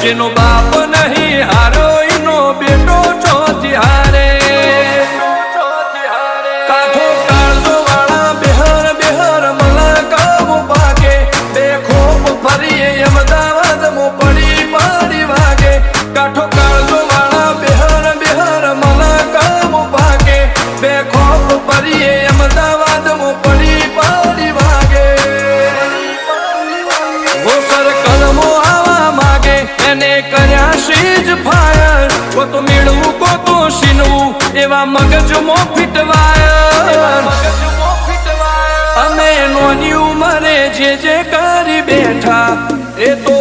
જેનો બાપ નહીં હારો ઈનો બેટો ચોથી હારે કાઠો કાળજો વાળા બેહર બેહર મલકાવ ભાગે બે ખોપ ફરીએ અમદાવાદ મો પડી પડી વાગે કાઠો કાળજો વાળા બેહર બેહર મલકાવ ભાગે બે ખોપ ફરીએ અમદાવાદ મો પડી પડી વાગે વો સર્કલ મો આવા માગે એને કર્યા શીજ ફાયર કો તો મેળવું કો તો શીનવું એવા મગજમો ફિટવાયર અમે નોની ઉંમરે જે કરી બેઠા એ તો